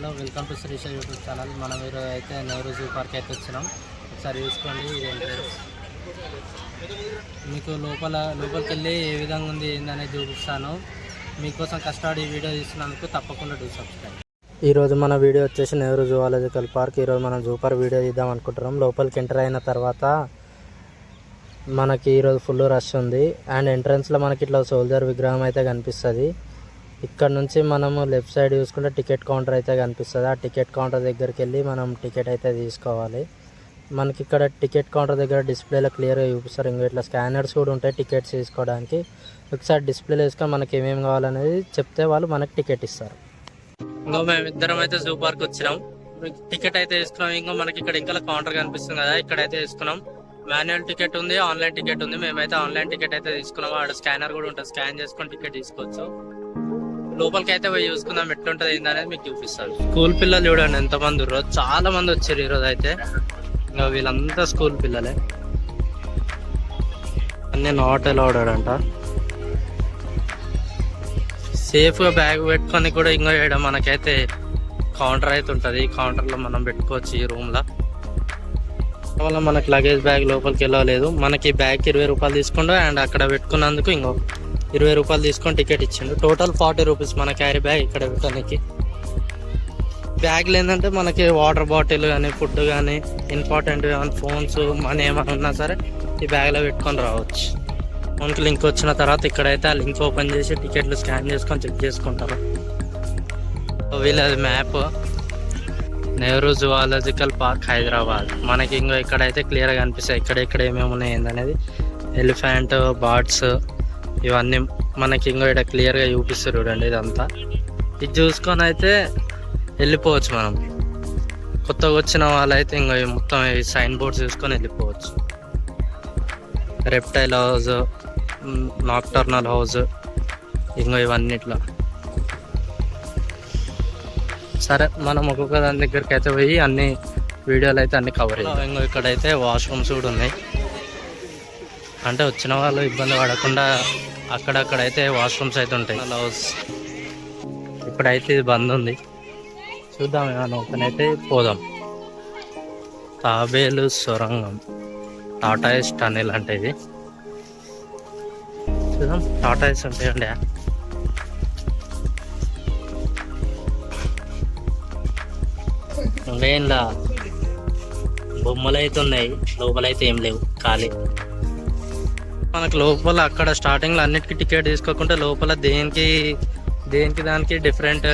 Hello, welcome to Srisha YouTube channel. మనం ఈరోజు అయితే నెహ్రూ జూ పార్క్ అయితే వచ్చినాం. ఒకసారి చూసుకోండి. ఇది ఎంట్రన్స్. మీకు లోపలికి వెళ్ళి ఏ విధంగా ఉంది ఏందనేది చూపిస్తాను. మీకోసం కష్టపడి ఈ వీడియో తీస్తున్నందుకు తప్పకుండా సబ్స్క్రైబ్. ఈరోజు మన వీడియో వచ్చేసి నెహ్రూ జువాలజికల్ పార్క్. ఈరోజు మనం జూ పార్క్ వీడియో తీద్దాం అనుకుంటున్నాం. లోపలికి ఎంటర్ అయిన తర్వాత మనకి ఈరోజు ఫుల్ రష్ ఉంది. అండ్ ఎంట్రన్స్లో మనకి ఇట్లా సోల్జర్ విగ్రహం అయితే కనిపిస్తుంది. ఇక్కడ నుంచి మనము లెఫ్ట్ సైడ్ చూసుకుంటే టికెట్ కౌంటర్ అయితే కనిపిస్తుంది. ఆ టికెట్ కౌంటర్ దగ్గరికి వెళ్ళి మనం టికెట్ అయితే తీసుకోవాలి. మనకి ఇక్కడ టికెట్ కౌంటర్ దగ్గర డిస్ప్లేలో క్లియర్గా చూపిస్తారు. ఇంకా ఇట్లా స్కానర్స్ కూడా ఉంటాయి టికెట్స్ తీసుకోవడానికి. ఒకసారి డిస్ప్లేలో వేసుకొని మనకి ఏమేమి కావాలనేది చెప్తే వాళ్ళు మనకి టికెట్ ఇస్తారు. ఇంకా మేము ఇద్దరం అయితే జూ పార్క్ వచ్చినాం. టికెట్ అయితే తీసుకున్నాం. ఇంకా మనకి ఇక్కడ ఇంకా కౌంటర్ కనిపిస్తుంది కదా, ఇక్కడైతే తీసుకున్నాం. మాన్యువల్ టికెట్ ఉంది, ఆన్లైన్ టికెట్ ఉంది. మేమైతే ఆన్లైన్ టికెట్ అయితే తీసుకున్నాము. అక్కడ స్కానర్ కూడా ఉంటుంది, స్కాన్ చేసుకొని టికెట్ తీసుకోవచ్చు. లోపలికి అయితే పోయి చూసుకుందాం ఎట్లుంటది ఏందనేది మీకు చూపిస్తాను. స్కూల్ పిల్లలు చూడండి ఎంతమంది ఉన్నారు, చాలా మంది వచ్చారు ఈరోజు అయితే. ఇంకా వీళ్ళంతా స్కూల్ పిల్లలే. అన్నీ నాట్ అలౌడ్ అంట. సేఫ్ గా బ్యాగ్ పెట్టుకొని కూడా ఇంకా చేయడం. మనకైతే కౌంటర్ అయితే ఉంటుంది, కౌంటర్ లో మనం పెట్టుకోవచ్చు. ఈ రూమ్ లో వల్ల మనకి లగేజ్ బ్యాగ్ లోపలికి వెళ్ళలేదు. మనకి బ్యాగ్ 20 రూపాయలు తీసుకుంటూ అండ్ అక్కడ పెట్టుకున్నందుకు ఇంకో 20 రూపాయలు తీసుకొని టికెట్ ఇచ్చిండు. టోటల్ 40 రూపీస్ మన క్యారీ బ్యాగ్ ఇక్కడ పెట్టడానికి. బ్యాగ్లు ఏంటంటే మనకి వాటర్ బాటిల్ కానీ, ఫుడ్ కానీ, ఇంపార్టెంట్ కానీ, ఫోన్స్, మనీ ఏమైనా ఉన్నా సరే ఈ బ్యాగ్లో పెట్టుకొని రావచ్చు. ఫోన్కి లింక్ వచ్చిన తర్వాత ఇక్కడైతే ఆ లింక్ ఓపెన్ చేసి టికెట్లు స్కాన్ చేసుకొని చెక్ చేసుకుంటారు. వీళ్ళది map, Nehru zoological park Hyderabad. మనకి ఇంకో ఇక్కడైతే క్లియర్గా కనిపిస్తాయి ఇక్కడ ఏమేమి ఉన్నాయి ఏందనేది. ఎలిఫెంట్, బర్డ్స్ ఇవన్నీ మనకి ఇంకో ఇక్కడ క్లియర్గా చూపిస్తారు చూడండి. ఇదంతా ఇది చూసుకొని అయితే వెళ్ళిపోవచ్చు. మనం కొత్తగా వచ్చిన వాళ్ళైతే ఇంకో మొత్తం ఈ సైన్ బోర్డ్స్ చూసుకొని వెళ్ళిపోవచ్చు. రెప్టైల్ హౌస్, నాక్టర్నల్ హౌస్, ఇంకో ఇవన్నీ ఇట్లా. సరే, మనం ఒక్కొక్క దాని దగ్గరికి అయితే పోయి అన్ని వీడియోలు అయితే అన్ని కవర్ అయ్యాయి. ఇంకో ఇక్కడైతే వాష్రూమ్స్ కూడా ఉన్నాయి. అంటే వచ్చిన వాళ్ళు ఇబ్బంది పడకుండా అక్కడక్కడైతే వాష్రూమ్స్ అయితే ఉంటాయి. హౌస్ ఇప్పుడైతే ఇది బంద్ ఉంది. చూద్దాం, ఏమైనా ఓపెన్ అయితే పోదాం. తాబేలు సొరంగం, టాటాయిస్ టనెల్ అంటే ఇది. చూద్దాం, టాటాయిస్ ఉంటాయండి. ఇంకేంలా బొమ్మలు అయితే ఉన్నాయి, లోపలైతే ఏం లేవు, ఖాళీ. మనకు లోపల అక్కడ స్టార్టింగ్ లో అన్నిటికీ టికెట్ తీసుకోకుండా లోపల దేనికి దానికి డిఫరెంట్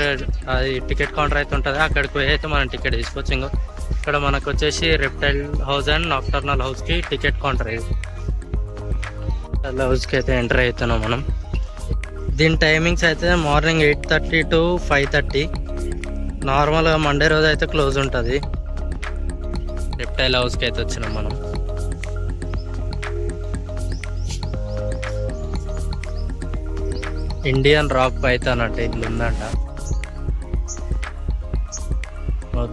అది టికెట్ కౌంటర్ అయితే ఉంటుంది. అక్కడికి పోయి అయితే మనం టికెట్ తీసుకోవచ్చు. ఇంకో ఇక్కడ మనకు వచ్చేసి reptile house and nocturnal house కి టికెట్ కౌంటర్. ఇది హౌస్ కి అయితే ఎంటర్ అవుతున్నాం మనం. దీని టైమింగ్స్ అయితే మార్నింగ్ 8:30 to 5:30. నార్మల్గా మండే రోజు అయితే క్లోజ్ ఉంటుంది. రెప్టైల్ హౌస్కి అయితే వచ్చినాం మనం. ఇండియన్ రాక్ పైథాన్ అంటే ఇల్లు ఉందంట.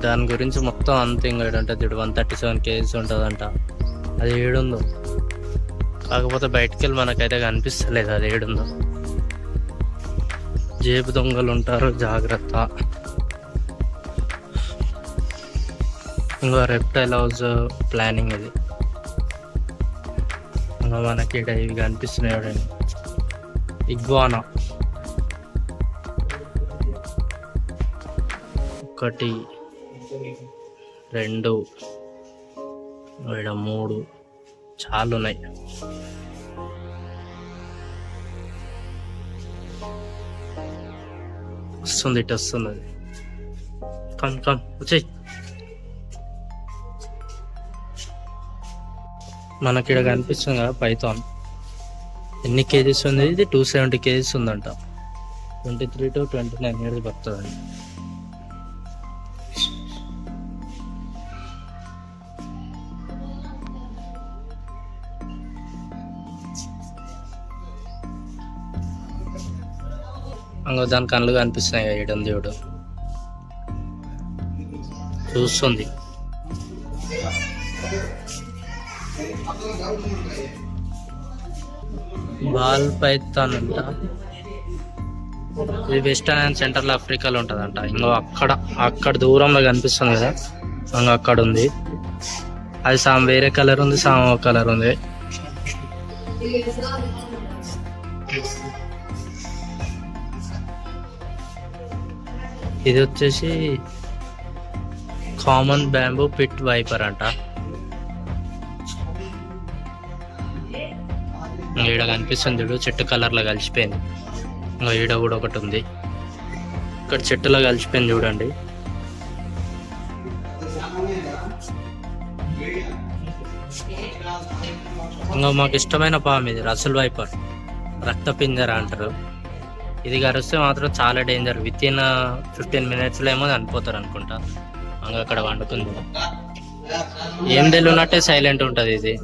దాని గురించి మొత్తం అంత ఇంకా ఉంటుంది. 137 kgs ఉంటుందంట. అది ఏడుందో, కాకపోతే బయటికి వెళ్ళి మనకైతే కనిపిస్తలేదు అది ఏడుందో. జేబు దొంగలు ఉంటారు, జాగ్రత్త. ఇంకో రెప్టైల్ హౌస్ ప్లానింగ్ ఇది. ఇంకా మనకి ఇక్కడ ఇవి కనిపిస్తున్నాయి చూడండి. ఇగ్వానా 1, 2, 3 చాలా ఉన్నాయి. వస్తుంది, ఇటు వస్తుంది అది. కమ్ వచ్చేయి. మనకి ఇక్కడ కనిపిస్తుంది కదా పైథాన్. ఎన్ని కేజీస్ ఉంది ఇది? 270 kgs ఉందంట. 23 to 29 years పడుతుందండి. ఇంకో దాని కళ్ళు కనిపిస్తున్నాయి కదా, ఏడు దేవుడు చూస్తుంది. బాల్ పైథాన్ అంట. ఇది వెస్టర్న్ అండ్ సెంట్రల్ ఆఫ్రికాలో ఉంటుందంట. ఇంకో అక్కడ దూరంలో కనిపిస్తుంది కదా, ఇంకో అక్కడ ఉంది. అది సామ్ వేరే కలర్ ఉంది, సామ్ కలర్ ఉంది. ఇది వచ్చేసి కామన్ బ్యాంబూ పిట్ వైపర్ అంట. ఈడ కనిపిస్తుంది చూడు, చెట్టు కలర్లో కలిసిపోయింది. ఇంకా ఈడ కూడా ఒకటి ఉంది, ఇక్కడ చెట్టులో కలిసిపోయింది చూడండి. ఇంకా మాకు ఇష్టమైన పాము ఇది రసల్ వైపర్, రక్త పింజర అంటారు. ఇది కరిస్తే మాత్రం చాలా డేంజర్. విత్ ఇన్ 15 minutesలో ఏమో చనిపోతారు అనుకుంటా. ఇంకా అక్కడ వండుకుంది, ఏం తెలియనట్టే సైలెంట్ ఉంటుంది. ఇది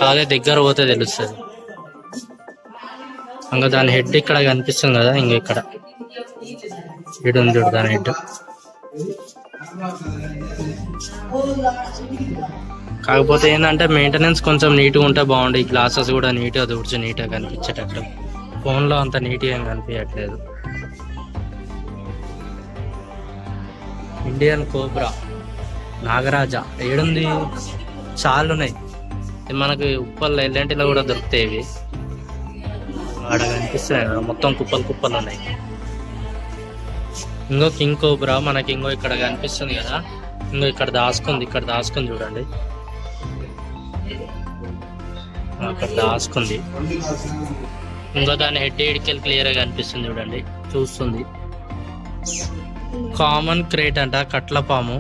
చాలా దగ్గర పోతే తెలుస్తుంది. ఇంకా దాని హెడ్ ఇక్కడ కనిపిస్తుంది కదా, ఇంకా ఇక్కడ ఇటు ఉంది చూడు దాని హెడ్. కాకపోతే ఏంటంటే మెయింటెనెన్స్ కొంచెం నీట్గా ఉంటే బాగుంది. ఈ గ్లాసెస్ కూడా నీట్గా తుడిచి నీట్గా కనిపించేటట్టు. ఫోన్లో అంత నీట్గా ఏం కనిపించట్లేదు. ఇండియన్ కోబ్రా నాగరాజ ఏడుంది, చాలా ఉన్నాయి. మనకి ఉప్పల్లో ఎల్లంటిలో కూడా దొరుకుతాయి. ఇవి ఆడ కనిపిస్తున్నాయి మొత్తం కుప్పలు ఉన్నాయి. ఇంకో కింగ్ కోబ్రా మనకి ఇంకో ఇక్కడ కనిపిస్తుంది కదా, ఇంకో ఇక్కడ దాసుకుంది చూడండి. అక్కడ దాసుకుంది. ఇంకో దాని హెడ్ ఇడికెళ్ళి క్లియర్గా కనిపిస్తుంది చూడండి, చూస్తుంది. కామన్ క్రేట్ అంట, కట్ల పాము.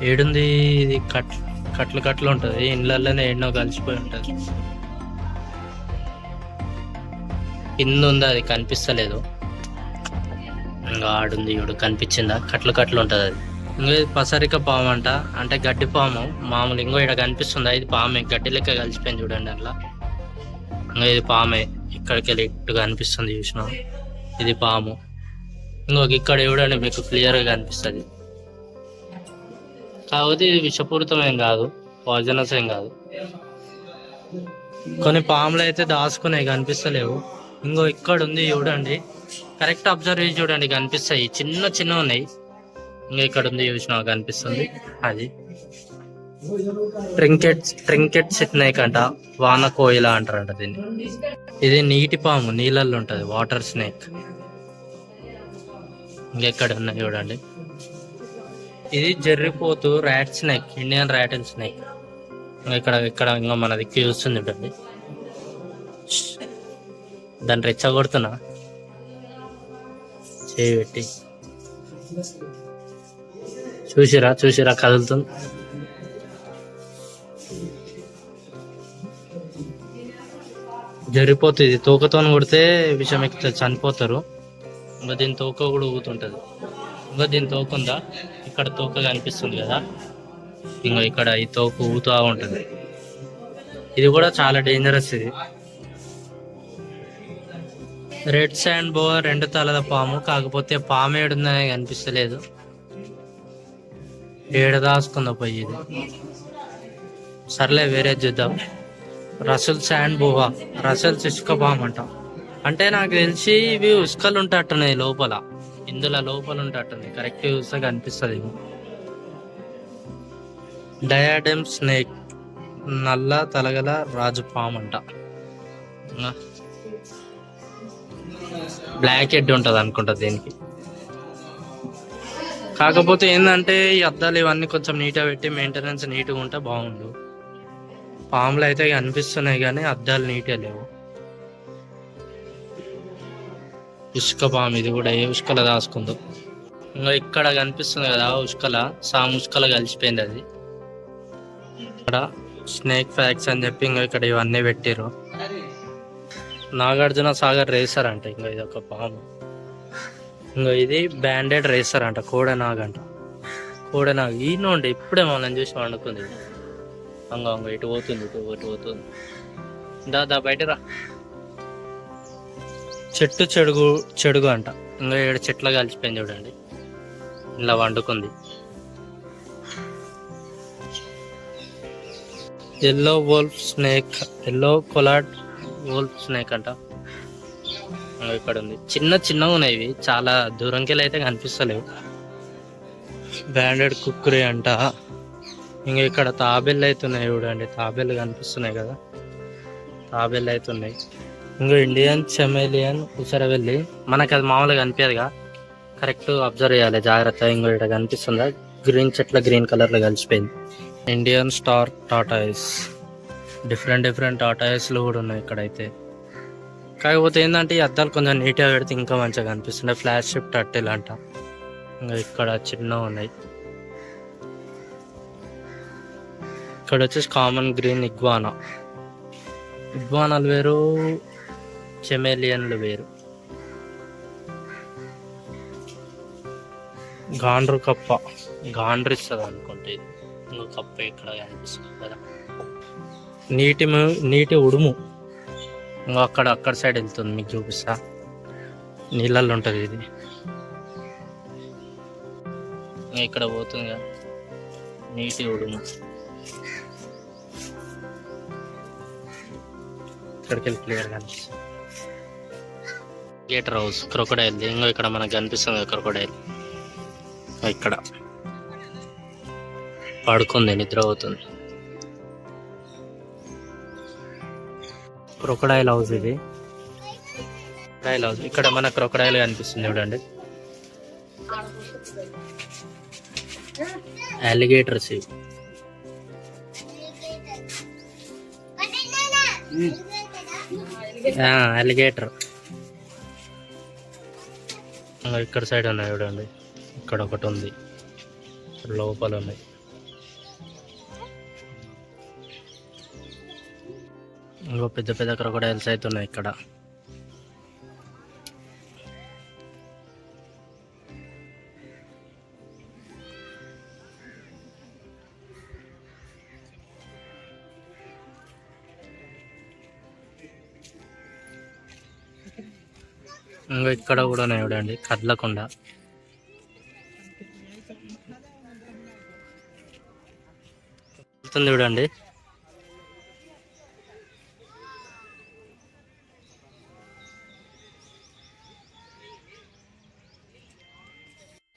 ఏడుంది ఇది, కట్లు ఉంటుంది. ఇండ్లలోనే ఎన్నో కలిసిపోయి ఉంటుంది. కింద ఉంది, అది కనిపిస్తలేదు. ఇంకా ఆడుంది ఇప్పుడు కనిపించిందా, కట్లు ఉంటుంది అది. ఇంకో ఇది పసరిక పాము అంట, అంటే గడ్డి పాము మామూలు. ఇంకో ఇక్కడ కనిపిస్తుందా, ఇది పామే, గడ్డి లెక్క కలిసిపోయింది చూడండి అట్లా. ఇంకా ఇది పామే, ఇక్కడికి వెళ్ళి ఇటు కనిపిస్తుంది చూసిన, ఇది పాము. ఇంకొక ఇక్కడ చూడండి మీకు క్లియర్గా కనిపిస్తుంది. కాకపోతే ఇది విషపూరితం ఏం కాదు, పాయిజనస్ ఏం కాదు. కొన్ని పాములు అయితే దాచుకునే కనిపిస్తలేవు. ఇంకో ఇక్కడ ఉంది చూడండి, కరెక్ట్ అబ్జర్వ్ చేసి చూడండి, కనిపిస్తాయి. చిన్న ఉన్నాయి. ఇంకా ఇక్కడ ఉంది చూసిన కనిపిస్తుంది. అది ట్రింకెట్ స్నేక్ అంట, వాన కోయిల అంటారంట దీన్ని. ఇది నీటి పాము, నీళ్ళల్లో ఉంటది, వాటర్ స్నేక్. ఇంకెక్కడ ఉన్నాయి చూడండి. ఇది జర్రిపోతు rat snake, Indian rattle snake. ఇక్కడ ఇంకా మన దిక్కు చూస్తుంది చూడండి. దాన్ని రెచ్చగొడుతున్నా చేయి పెట్టి. చూసిరా కదులుతుంది. జరిపోతుంది. తోకతో కొడితే విషం ఎక్కుతుంది, చనిపోతారు. ఇంకా దీని తోక కూడా ఊగుతుంటది. ఇంకా దీని తోక ఉందా, ఇక్కడ తోక కనిపిస్తుంది కదా, ఇంకా ఇక్కడ ఈ తోక ఊగుతూ ఉంటుంది. ఇది కూడా చాలా డేంజరస్. ఇది రెడ్ శాండ్ బోవా, 2 తలల పాము. కాకపోతే పాము ఏడుందనే కనిపిస్తలేదు. ఏడు దాసుకుందా పోయి ఇది. సర్లే వేరే చూద్దాం. రసల్ శాండ్ బోవా, రసల్స్ ఇసుక పాము అంట. అంటే నాకు తెలిసి ఇవి ఉసుకలు ఉంటాట్టున్నాయి లోపల, ఇందులో లోపల ఉంటాట్టున్నాయి. కరెక్ట్ చూస్తే కనిపిస్తుంది. డయాడెమ్ స్నేక్, నల్ల తలగల రాజు పాము అంట. బ్లాక్ హెడ్ ఉంటుంది అనుకుంటా దీనికి. కాకపోతే ఏంటంటే ఈ అద్దాలు ఇవన్నీ కొంచెం నీట్గా పెట్టి మెయింటెనెన్స్ నీట్గా ఉంటే బాగుండు. పాములు అయితే కనిపిస్తున్నాయి కానీ అద్దాలు నీట్గా లేవు. ఉసుక పాము, ఇది కూడా ఏ ఉసుకల దాసుకుందో. ఇంకా ఇక్కడ కనిపిస్తుంది కదా ఉసుకల, ఉసుకల కలిసిపోయింది అది. ఇక్కడ స్నేక్ ఫ్యాక్స్ అని చెప్పి ఇంకా ఇక్కడ ఇవన్నీ పెట్టారు. నాగార్జున సాగర్ రేసర్ అంట. ఇంకా ఇది ఒక పాము. ఇంకా ఇది బ్యాండెడ్ రేసర్ అంట, కోడనాగ్ అంట. కోడనాగ్ ఈయనండి ఇప్పుడే మనం చూసి వండుకుంది. అంగ ఇటు పోతుంది. దా బయటరా. చెడుగు అంట. ఇంకా 7 చెట్ల కలిసిపోయింది చూడండి, ఇలా వండుకుంది. Yellow wolf snake, yellow collared wolf snake అంట. ఇక్కడ ఉంది, చిన్నగా ఉన్నాయి ఇవి, చాలా దూరంకి వెళ్ళి అయితే కనిపిస్తలేవు. బ్రాండెడ్ కుక్కరీ అంట. ఇంకా ఇక్కడ తాబేళ్ళు అయితే ఉన్నాయి చూడండి, తాబేళ్ళు కనిపిస్తున్నాయి కదా, తాబేళ్ళు అయితే ఉన్నాయి. ఇంకో ఇండియన్ చెమేలియన్ ఉసరవెల్లి, మనకి అది మామూలుగా కనిపించదుగా, కరెక్ట్ అబ్జర్వ్ చేయాలి జాగ్రత్త. ఇంకో ఇక్కడ కనిపిస్తుందా, గ్రీన్ చెట్ల గ్రీన్ కలర్లో కలిసిపోయింది. ఇండియన్ స్టార్ టాటాయిస్, డిఫరెంట్ టాటాయిస్లు కూడా ఉన్నాయి ఇక్కడైతే. కాకపోతే ఏంటంటే ఈ అద్దాలు కొంచెం నీట్గా పెడితే ఇంకా మంచిగా కనిపిస్తున్నాయి. ఫ్లాష్ షిఫ్ట్ టర్టిల్ అంట. ఇంకా ఇక్కడ చిన్నగా ఉన్నాయి. ఇక్కడ వచ్చేసి కామన్ గ్రీన్ ఇగ్వానాలు వేరు, చెమేలియన్లు వేరు. గాండ్రు కప్ప, గాండ్రు ఇస్తుంది అనుకుంటే ఇది. ఇంకో కప్ప ఇక్కడ కనిపిస్తుంది కదా, నీటి ఉడుము. ఇంకో అక్కడ సైడ్ వెళ్తుంది, మీకు చూపిస్తా, నీళ్ళల్లో ఉంటుంది ఇది. ఇక్కడ పోతుంది కదా నీటి ఉడుము, ఇక్కడికి వెళ్ళి క్లియర్ కనిపిస్తుంది. Getter house crocodile. ఇంకో ఇక్కడ మనకు కనిపిస్తుంది క్రొకడైల్, ఇక్కడ పడుకుంది, నిద్ర అవుతుంది. క్రొకడైల్ హౌస్ ఇది, క్రొకడైల్ హౌస్. ఇక్కడ మన క్రొకడైల్ కనిపిస్తుంది చూడండి, అలిగేటర్స్ ఇవి. అలిగేటర్. ఇక్కడ సైడ్ ఉన్నాయి చూడండి, ఇక్కడ ఒకటి ఉంది, లోపల ఉన్నాయి. ఇంకో పెద్ద క్రొకడైల్స్ అయితే ఉన్నాయి ఇక్కడ. ఇంకా ఇక్కడ కూడా ఉన్నాయి చూడండి, కదలకుండా. చూడండి,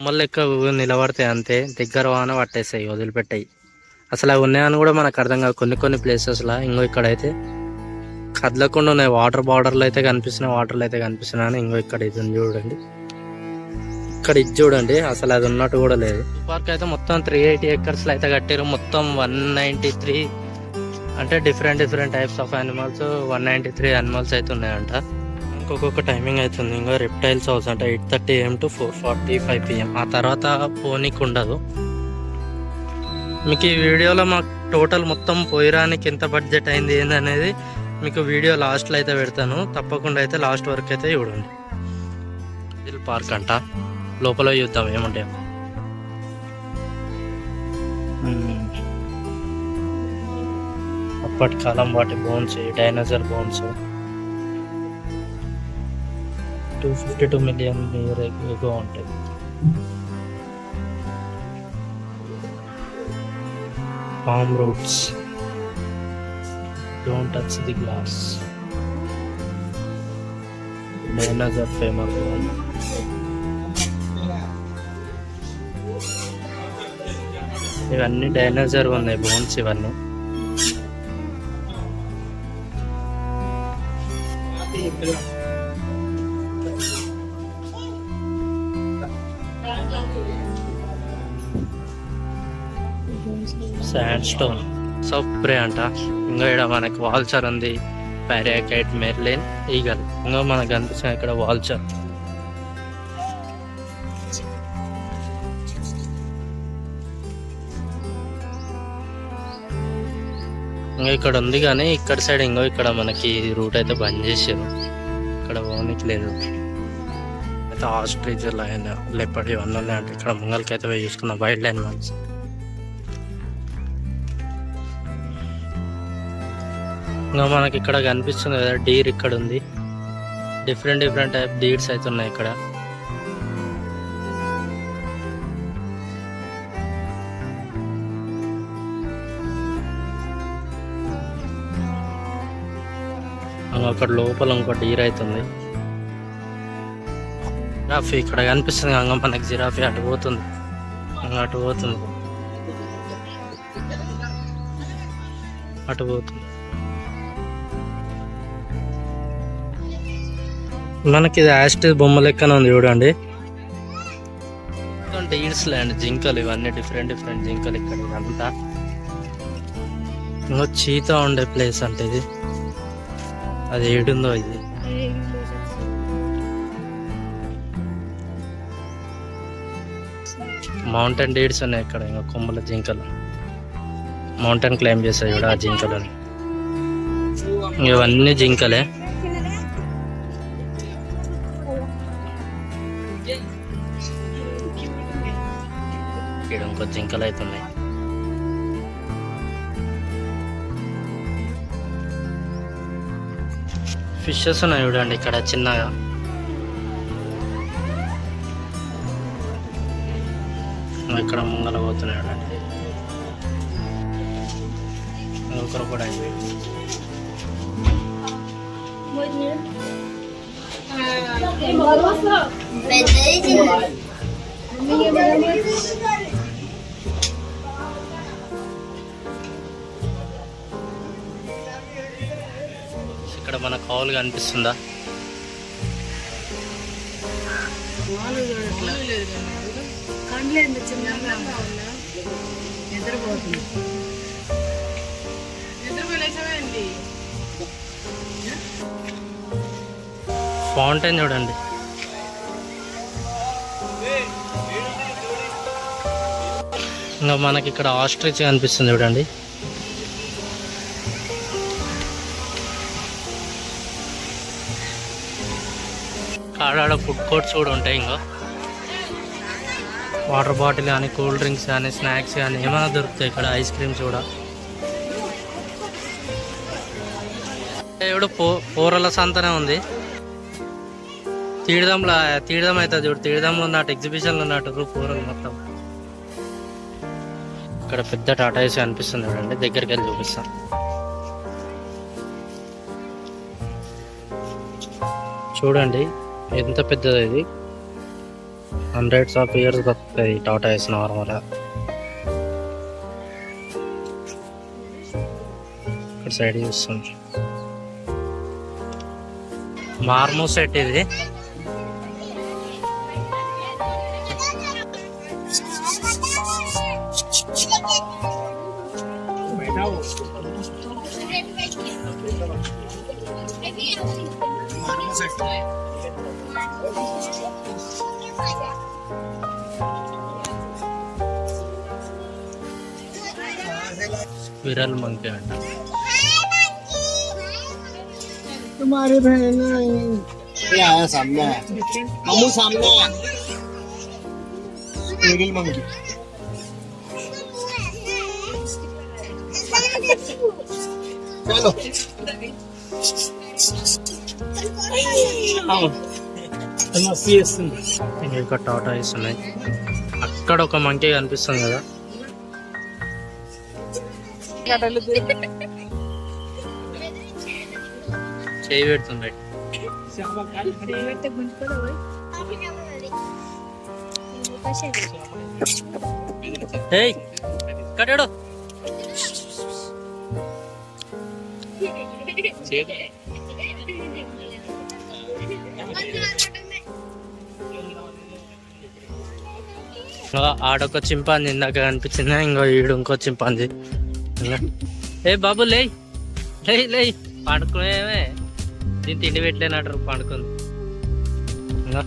మళ్ళీ ఎక్కువ నిలబడతాయి అంతే, దగ్గర వాన పట్టేస్తాయి, వదిలిపెట్టాయి. అసలు అవి ఉన్నాయని కూడా మనకు అర్థం కాదు కొన్ని ప్లేసెస్లో. ఇంకో ఇక్కడైతే కదలకుండా ఉన్నాయి, వాటర్ బార్డర్లు అయితే కనిపిస్తున్నాయి, వాటర్లు అయితే కనిపిస్తున్నాయి. ఇంకో ఇక్కడ ఇది చూడండి, ఇక్కడ ఇది చూడండి, అసలు అది ఉన్నట్టు కూడా లేదు. పార్క్ అయితే మొత్తం 380 acres అయితే కట్టారు. మొత్తం 193 అంటే different types of animals, 193 animals అయితే ఉన్నాయంట. ఇంకొక టైమింగ్ అవుతుంది. ఇంకా రెప్టైల్స్ హౌస్ అంటే 8:30 AM to 4:45 PM. ఆ తర్వాత పోనీకి ఉండదు. మీకు ఈ వీడియోలో మాకు టోటల్ మొత్తం పోయిరానికి ఎంత బడ్జెట్ అయింది ఏందనేది మీకు వీడియో లాస్ట్లో అయితే పెడతాను, తప్పకుండా అయితే లాస్ట్ వరకు అయితే చూడండి. ఇది పార్క్ అంట, లోపల చూద్దాం ఏమంటే. అప్పటి కాలం వాటి bones, dinosaur bones 252 million year ago ఉంటాయి. Palm roots, don't touch the glass, dinosaur femur bone. ఇవన్నీ డైనోసార్ ఉన్నాయి బోన్స్ ఇవన్నీ. శాండ్ స్టోన్ సప్రే అంట. ఇంకా ఇక్కడ మనకి వాల్చర్ ఉంది, పారాకైట్, మెర్లిన్, ఈగల్. ఇంకా మనకు కనిపిస్తుంది ఇక్కడ వాల్చర్. ఇంకా ఇక్కడ ఉంది కానీ ఇక్కడ సైడ్ ఇంకో ఇక్కడ మనకి రూట్ అయితే బంద్ చేసారు, ఇక్కడ పోనీకి లేదు. అయితే ఆస్ట్రిచ్, లయన్, లెపర్డ్ ఇవన్నీ ఉన్నాయంటే ఇక్కడ ముంగల్కి అయితే పోయి చూసుకున్నాం వైల్డ్ యానిమల్స్. ఇంకా మనకి ఇక్కడ కనిపిస్తుంది కదా డీర్, ఇక్కడ ఉంది. డిఫరెంట్ టైప్ డీర్స్ అయితే ఉన్నాయి ఇక్కడ. అక్కడ లోపల ఇంకో డీర్ అవుతుంది. జిరాఫీ ఇక్కడ కనిపిస్తుంది అంగ మనకి. జిరాఫీ అటు పోతుంది, అటు పోతుంది, అటు పోతుంది. మనకి ఇది యాస్టిస్ బొమ్మ లెక్కన ఉంది చూడండి. డీల్స్ ల్యాండ్ జింకలు, ఇవన్నీ డిఫరెంట్ డిఫరెంట్ జింకలు ఇక్కడ. ఇదంతా ఇంకో చీతా ఉండే ప్లేస్ అంటే ఇది. అది ఏడుందో ఇది. మౌంటైన్ డీడ్స్ ఉన్నాయి ఇక్కడ. ఇంకా కొమ్మల జింకలు మౌంటైన్ క్లైంబ్ చేస్తాయి కూడా ఆ జింకలని. ఇవన్నీ జింకలే. ఇక్కడ ఇంకో జింకలు అవుతున్నాయి. ఫిషెస్ ఉన్నాయి చూడండి ఇక్కడ చిన్నగా. ఇక్కడ ముంగల పోతున్నాయి చూడండి. ఒకరు కూడా ఇక్కడ మన కావులు కనిపిస్తుందా? ఫౌంటైన్ చూడండి. ఇంకా మనకి ఇక్కడ ఆస్ట్రిచ్ కనిపిస్తుంది చూడండి. ఆడ ఫుడ్ కోర్ట్స్ కూడా ఉంటాయి. ఇంకా వాటర్ బాటిల్ కానీ, కూల్ డ్రింక్స్ కానీ, స్నాక్స్ కానీ ఏమైనా దొరుకుతాయి ఇక్కడ. ఐస్ క్రీమ్స్ కూడా. ఇప్పుడు పోరల సంతనే ఉంది. తీర్థం అవుతుంది చూడు. తీర్థంలో ఉన్నట్టు, ఎగ్జిబిషన్లో ఉన్నట్టు పూరలు మొత్తం. ఇక్కడ పెద్ద టాటా ఏసీ అనిపిస్తుంది చూడండి. దగ్గరికి వెళ్ళి చూపిస్తాం. చూడండి ఎంత పెద్దది ఇది. హండ్రెడ్స్ ఆఫ్ ఇయర్స్ బతుకుతుంది టాటా ఏసీ నార్మల్గా. ఇక్కడ సైడ్ చూస్తుంది. మార్మో సెట్ ఇది. विरल मंकी अंట. तुम्हारे बहन ये आया सामने, हमू सामने विरल मंकी. चलो ఇంకా టాటా ఏస్ ఉన్నాయి. అక్కడ ఒక మంకీ కనిపిస్తుంది కదా. చేయి పెడుతుంది. కట్టాడు. ఆడొక చింపాంజీ ఇందాక కనిపించింది. ఇంకో ఈడు ఇంకో చింపాంజీ. ఏ బాబు లే లే లే పండుకునేమే. దీన్ని తిండి పెట్టలేనట్టు పండుకుంది. ఇంకా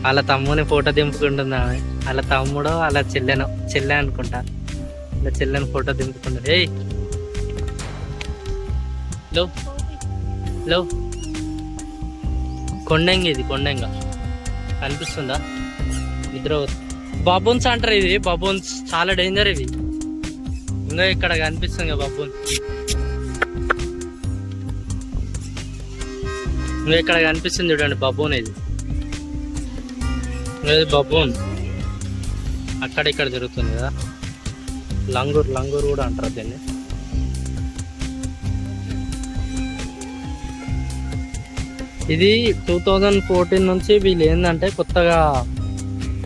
వాళ్ళ తమ్ముని ఫోటో దింపుకుంటుంది ఆమె. వాళ్ళ తమ్ముడో వాళ్ళ చెల్లె అనుకుంటా. వాళ్ళ చెల్లెని ఫోటో దింపుకుంటుంది. ఏయ్ లో లో కొండంగ. ఇది కొండంగ కనిపిస్తుందా? నిద్ర బబూన్స్ అంటారు. ఇది బబూన్స్ చాలా డేంజర్ ఇవి. ఇంకా ఇక్కడ కనిపిస్తుంది కదా బబూన్. ఇంకా ఇక్కడ కనిపిస్తుంది చూడండి బబూన్. ఇది బబూన్ అక్కడ ఇక్కడ జరుగుతుంది కదా. లంగూర్ కూడా అంటారు దీన్ని. ఇది 2014 నుంచి వీళ్ళు ఏంటంటే కొత్తగా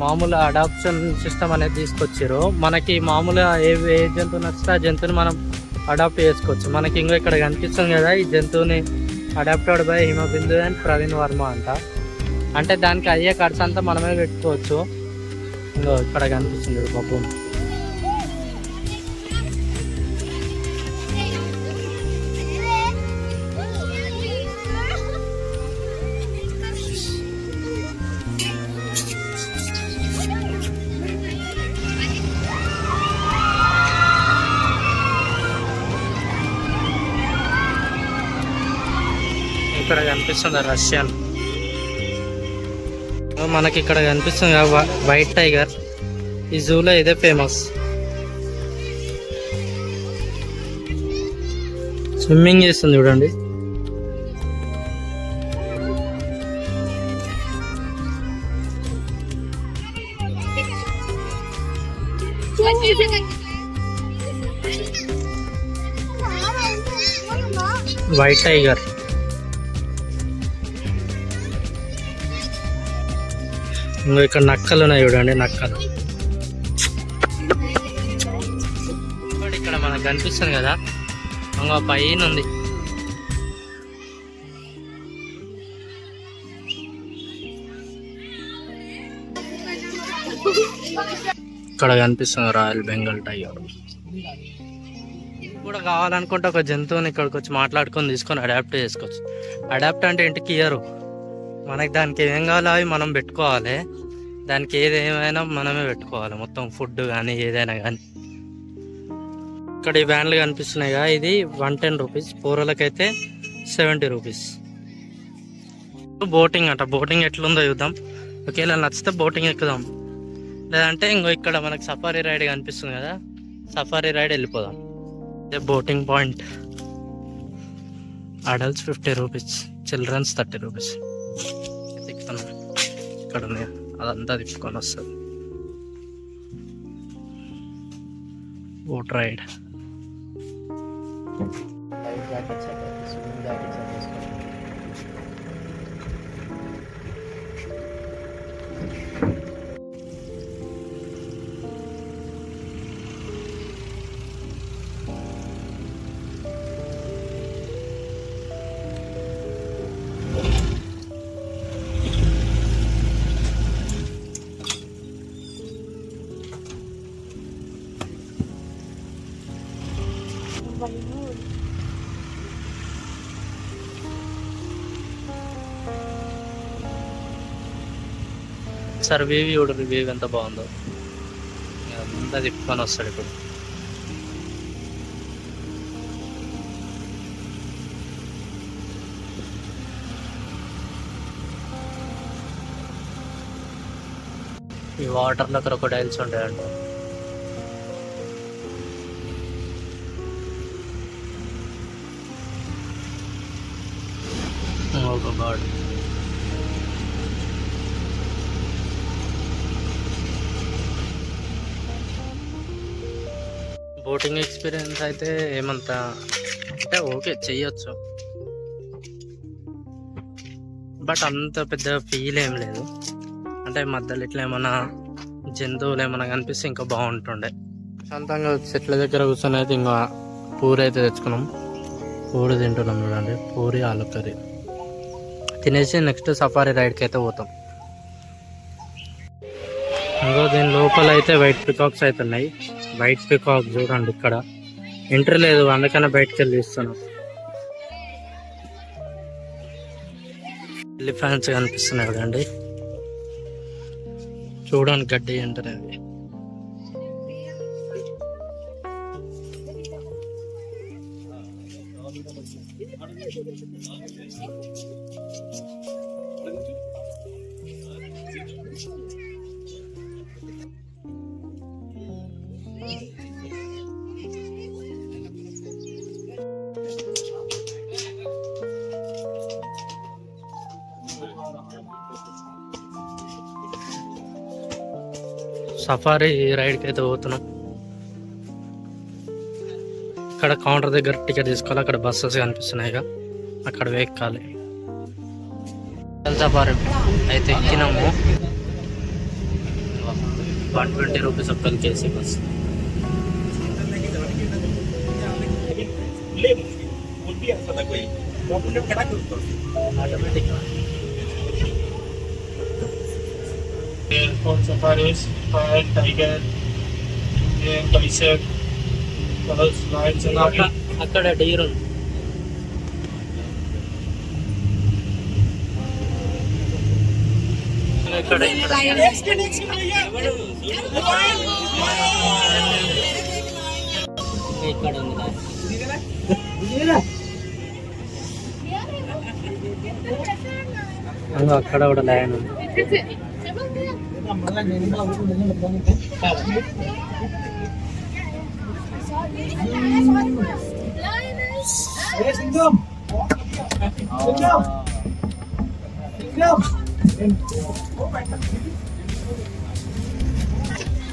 మామూలు అడాప్షన్ సిస్టమ్ అనేది తీసుకొచ్చారు. మనకి మామూలుగా ఏ జంతువు నచ్చితే ఆ జంతువుని మనం అడాప్ట్ చేసుకోవచ్చు. మనకి ఇంకో ఇక్కడ కనిపిస్తుంది కదా, ఈ జంతువుని adopted by Himabindu and Praveen Varma అంట. అంటే దానికి అయ్యే ఖర్చు అంతా మనమే పెట్టుకోవచ్చు. ఇంకో ఇక్కడ కనిపిస్తుంది బాబు. ఇక్కడ కనిపిస్తుంది రష్యన్. మనకి ఇక్కడ కనిపిస్తుంది వైట్ టైగర్. ఈ జూలో ఇదే ఫేమస్. స్విమ్మింగ్ చేస్తుంది చూడండి. White tiger. ఇంకా ఇక్కడ నక్కలు ఉన్నాయి చూడండి, నక్కలు. ఇక్కడ మనకు కనిపిస్తుంది కదా, ఇంకా పైన ఉంది. ఇక్కడ కనిపిస్తుంది రాయల్ బెంగాల్ టైగర్. కూడా కావాలనుకుంటే ఒక జంతువుని ఇక్కడికి వచ్చి మాట్లాడుకొని తీసుకొని అడాప్ట్ చేసుకోవచ్చు. అడాప్ట్ అంటే ఇంటికి ఇయ్యరు మనకి, దానికి ఏం కావాలో అవి మనం పెట్టుకోవాలి. దానికి ఏదేమైనా మనమే పెట్టుకోవాలి, మొత్తం ఫుడ్ కానీ ఏదైనా కానీ. ఇక్కడ ఈ వ్యాన్లు కనిపిస్తున్నాయి కదా, ఇది 110 రూపీస్. పూరలకైతే 70 రూపీస్. బోటింగ్ అంట. బోటింగ్ ఎట్లుందో చూద్దాం. ఒకవేళ నచ్చితే బోటింగ్ ఎక్కుదాం, లేదంటే ఇంకో ఇక్కడ మనకి సఫారీ రైడ్ కనిపిస్తుంది కదా, సఫారీ రైడ్ వెళ్ళిపోదాం. ఇదే boating point. Adults 50 rupees, childrens 30 rupees. ఇక్కడ ఉంది, అదంతా తిప్పుకొని వస్తుంది. Boat ride. సార్ రివ్యూ చూడు, రివ్యూ ఎంత బాగుందో. అంతా తిప్పుకొని వస్తాడు ఇప్పుడు. ఈ వాటర్లో క్రొకోడైల్స్ ఉంటాయంట. ఒక బర్డ్. బోటింగ్ ఎక్స్పీరియన్స్ అయితే ఏమంతా అంటే ఓకే చెయ్యొచ్చు, బట్ అంత పెద్ద ఫీల్ ఏం లేదు. అంటే మధ్యలో ఇట్లా ఏమన్నా జంతువులు ఏమన్నా కనిపిస్తే ఇంకా బాగుంటుండే. శాంతంగా చెట్ల దగ్గర కూర్చొని అయితే ఇంకా పూరి అయితే తెచ్చుకున్నాం. పూరి తింటున్నాం చూడండి, పూరి ఆలు కర్రీ తినేసి నెక్స్ట్ సఫారీ రైడ్కి అయితే పోతాం. ఇంకో దీని లోపల అయితే వైట్ పికాక్స్ అయితే ఉన్నాయి. వైట్ పికాక్ చూడండి, ఇక్కడ ఎంట్రీ లేదు, అందుకనే బయటకు వెళ్ళి ఇస్తున్నాం. ఎలిఫెంట్స్ కనిపిస్తున్నాయి కదండి, చూడండి గడ్డి ఎంటర్ అవి. సఫారీ రైడ్కి అయితే పోతున్నాం. ఇక్కడ కౌంటర్ దగ్గర టికెట్ తీసుకోవాలి. అక్కడ బస్సెస్ కనిపిస్తున్నాయి, అక్కడ ఎక్కాలి. సఫారీ అయితే ఎక్కినాము. 120 రూపీస్ ఒక్కరికి AC bus. Safaris, Fire, Tiger, Bicep, Lions and అక్కడ డీర్ ఉంది. ఇక్కడ ఇక్కడ ఉంది. అక్కడ కూడా లయన్ ఉంది.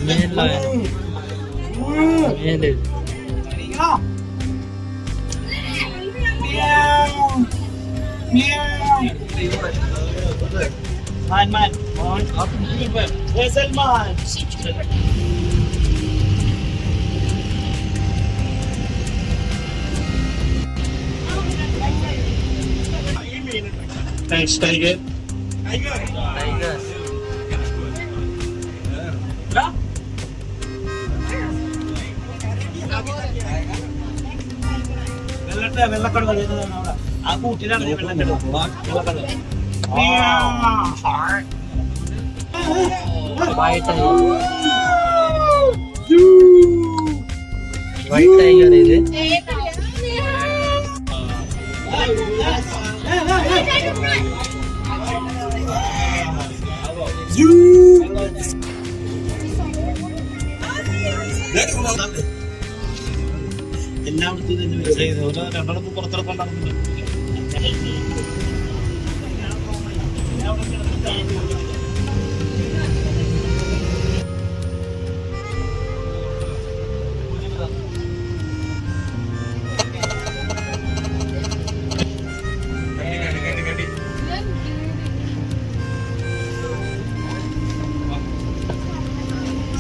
మెయిన్ లయన్ లేదు. Man. Where's Salman? Thanks, Tiger. Tigers white tiger ఇది. രണ്ടെണ്ണം പുറത്തിറക്കൊണ്ടാകുന്നു.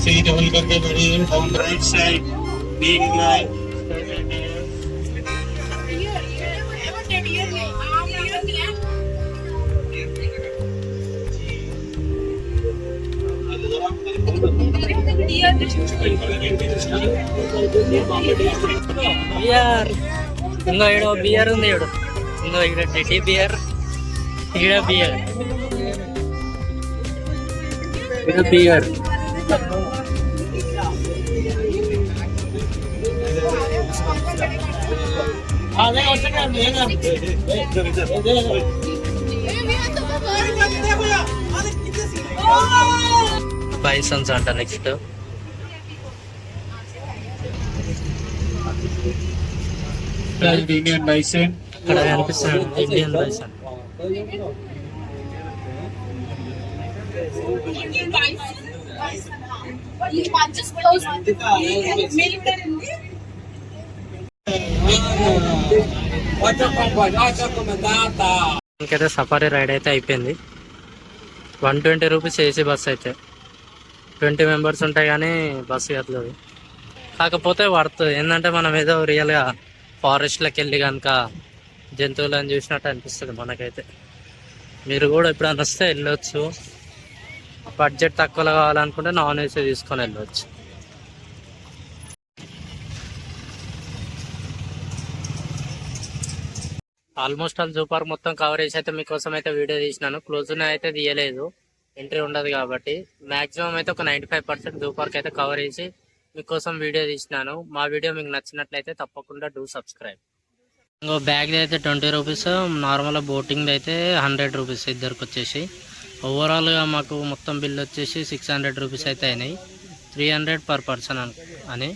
See double करके बड़ी on the right side, big line. Bear ఇంకో ఈడ బియర్ ఉంది. ఇంకో ఇక్కడ టెడ్డీ బియర్, ఈడ బియర్, ఈడ బియర్. బైసన్స్ అంట నెక్స్ట్. Indian bison. ఇక్కడ కనిపిస్తుంది ఇండియన్ బైసన్. ఇంకైతే సఫారీ రైడ్ అయితే అయిపోయింది. 120 రూపీస్ ఏసీ బస్ అయితే. 20 మెంబర్స్ ఉంటాయి కానీ బస్సు కట్టలేదు. కాకపోతే పడుతుంది ఏంటంటే మనం ఏదో రియల్గా ఫారెస్ట్లోకి వెళ్ళి కనుక జంతువులను చూసినట్టు అనిపిస్తుంది మనకైతే. మీరు కూడా ఎప్పుడన్నా వస్తే వెళ్ళొచ్చు. బడ్జెట్ తక్కువలో కావాలనుకుంటే నాన్ ఏసీ తీసుకొని వెళ్ళవచ్చు. ఆల్మోస్ట్ ఆల్ జూ పార్క్ మొత్తం కవర్ చేసి అయితే మీకోసం అయితే వీడియో తీసినాను. క్లోజ్ అయితే తీయలేదు, ఎంట్రీ ఉండదు కాబట్టి. మ్యాక్సిమం అయితే ఒక 95% జూ పార్క్ అయితే కవర్ చేసి మీకోసం వీడియో తీసినాను. మా వీడియో మీకు నచ్చినట్లయితే తప్పకుండా డూ సబ్స్క్రైబ్. ఇంకో బ్యాగ్ అయితే 20 రూపీస్, నార్మల్ బోటింగ్ అయితే 100 రూపీస్ ఇద్దరికి వచ్చేసి. ఓవరాల్గా మాకు మొత్తం బిల్ వచ్చేసి 600 రూపీస్ అయితే అయినాయి. 300 పర్ పర్సన్ అని.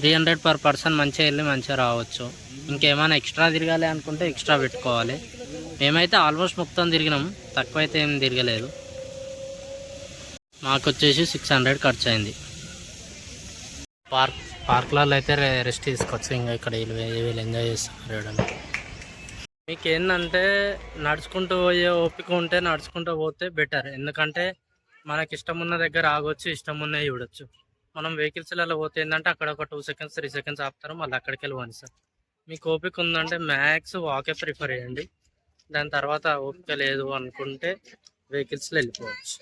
300 పర్ పర్సన్ మంచిగా వెళ్ళి మంచిగా రావచ్చు. ఇంకేమైనా ఎక్స్ట్రా తిరగాలి అనుకుంటే ఎక్స్ట్రా పెట్టుకోవాలి. మేమైతే ఆల్మోస్ట్ మొత్తం తిరిగినాం, తక్కువ అయితే ఏం తిరగలేదు. మాకు వచ్చేసి 600 ఖర్చు అయింది. పార్క్లలో అయితే రెస్ట్ తీసుకోవచ్చు. ఇంకా ఇక్కడ వీళ్ళు ఎంజాయ్ చేస్తున్నారు. మీకు ఏంటంటే నడుచుకుంటూ పోయే ఓపిక ఉంటే నడుచుకుంటూ పోతే బెటర్. ఎందుకంటే మనకి ఇష్టం ఉన్న దగ్గర ఆగొచ్చు, ఇష్టం ఉన్నవి చూడొచ్చు. మనం వెహికల్స్లలో పోతే ఏంటంటే అక్కడ ఒక 2 సెకండ్స్ 3 సెకండ్స్ ఆపుతారు, మళ్ళీ అక్కడికి వెళ్ళి వన్ సార్. మీకు ఓపిక ఉందంటే మ్యాక్స్ వాకే ప్రిఫర్ చేయండి. దాని తర్వాత ఓపిక లేదు అనుకుంటే వెహికల్స్లో వెళ్ళిపోవచ్చు.